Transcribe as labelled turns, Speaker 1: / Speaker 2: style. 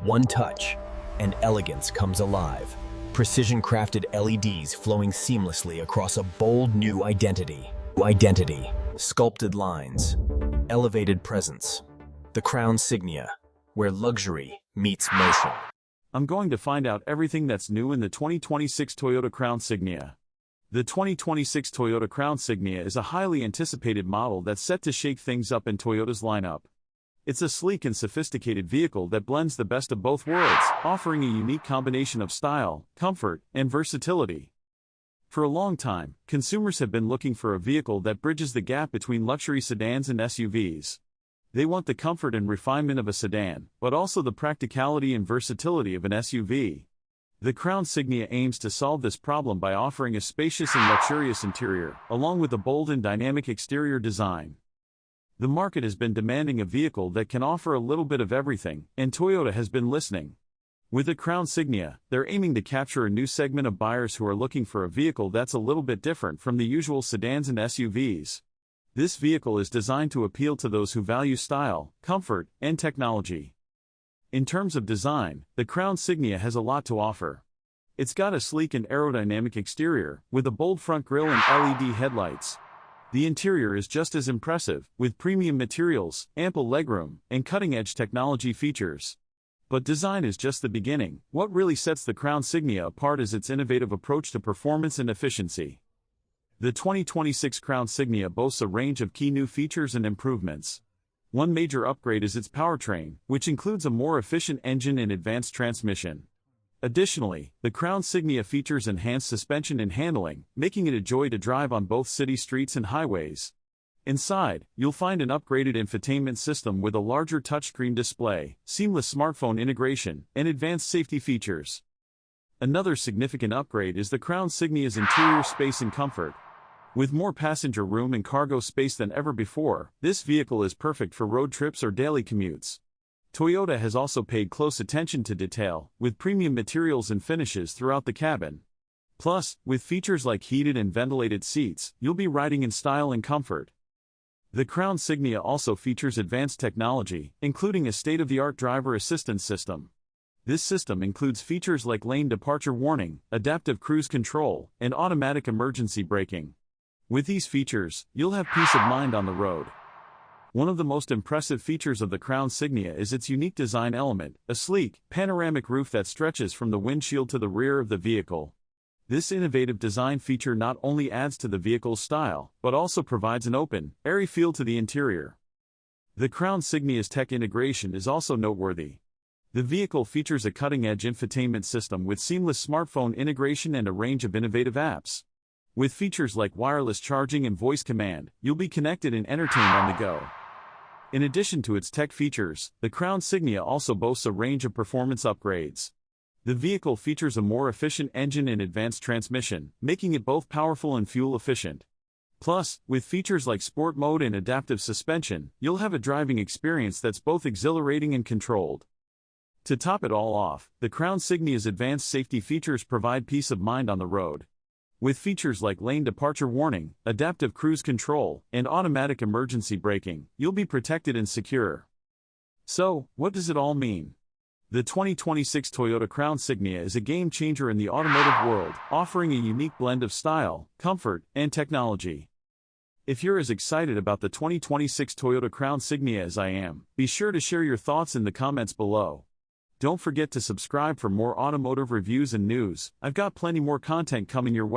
Speaker 1: one touch, and elegance comes alive. Precision-crafted LEDs flowing seamlessly across a bold new identity. Sculpted lines, elevated presence. The Crown Signia, where luxury meets motion.
Speaker 2: I'm going to find out everything that's new in the 2026 Toyota Crown Signia. The 2026 Toyota Crown Signia is a highly anticipated model that's set to shake things up in Toyota's lineup. It's a sleek and sophisticated vehicle that blends the best of both worlds, offering a unique combination of style, comfort, and versatility. For a long time, consumers have been looking for a vehicle that bridges the gap between luxury sedans and SUVs. They want the comfort and refinement of a sedan, but also the practicality and versatility of an SUV. The Crown Signia aims to solve this problem by offering a spacious and luxurious interior, along with a bold and dynamic exterior design. The market has been demanding a vehicle that can offer a little bit of everything, and Toyota has been listening. With the Crown Signia, they're aiming to capture a new segment of buyers who are looking for a vehicle that's a little bit different from the usual sedans and SUVs. This vehicle is designed to appeal to those who value style, comfort, and technology. In terms of design, the Crown Signia has a lot to offer. It's got a sleek and aerodynamic exterior, with a bold front grille and LED headlights. The interior is just as impressive, with premium materials, ample legroom, and cutting-edge technology features. But design is just the beginning. What really sets the Crown Signia apart is its innovative approach to performance and efficiency. The 2026 Crown Signia boasts a range of key new features and improvements. One major upgrade is its powertrain, which includes a more efficient engine and advanced transmission. Additionally, the Crown Signia features enhanced suspension and handling, making it a joy to drive on both city streets and highways. Inside, you'll find an upgraded infotainment system with a larger touchscreen display, seamless smartphone integration, and advanced safety features. Another significant upgrade is the Crown Signia's interior space and comfort. With more passenger room and cargo space than ever before, this vehicle is perfect for road trips or daily commutes. Toyota has also paid close attention to detail, with premium materials and finishes throughout the cabin. Plus, with features like heated and ventilated seats, you'll be riding in style and comfort. The Crown Signia also features advanced technology, including a state-of-the-art driver assistance system. This system includes features like lane departure warning, adaptive cruise control, and automatic emergency braking. With these features, you'll have peace of mind on the road. One of the most impressive features of the Crown Signia is its unique design element, a sleek, panoramic roof that stretches from the windshield to the rear of the vehicle. This innovative design feature not only adds to the vehicle's style, but also provides an open, airy feel to the interior. The Crown Signia's tech integration is also noteworthy. The vehicle features a cutting-edge infotainment system with seamless smartphone integration and a range of innovative apps. With features like wireless charging and voice command, you'll be connected and entertained on the go. In addition to its tech features, the Crown Signia also boasts a range of performance upgrades. The vehicle features a more efficient engine and advanced transmission, making it both powerful and fuel-efficient. Plus, with features like Sport Mode and adaptive suspension, you'll have a driving experience that's both exhilarating and controlled. To top it all off, the Crown Signia's advanced safety features provide peace of mind on the road. With features like lane departure warning, adaptive cruise control, and automatic emergency braking, you'll be protected and secure. So, what does it all mean? The 2026 Toyota Crown Signia is a game-changer in the automotive world, offering a unique blend of style, comfort, and technology. If you're as excited about the 2026 Toyota Crown Signia as I am, be sure to share your thoughts in the comments below. Don't forget to subscribe for more automotive reviews and news. I've got plenty more content coming your way.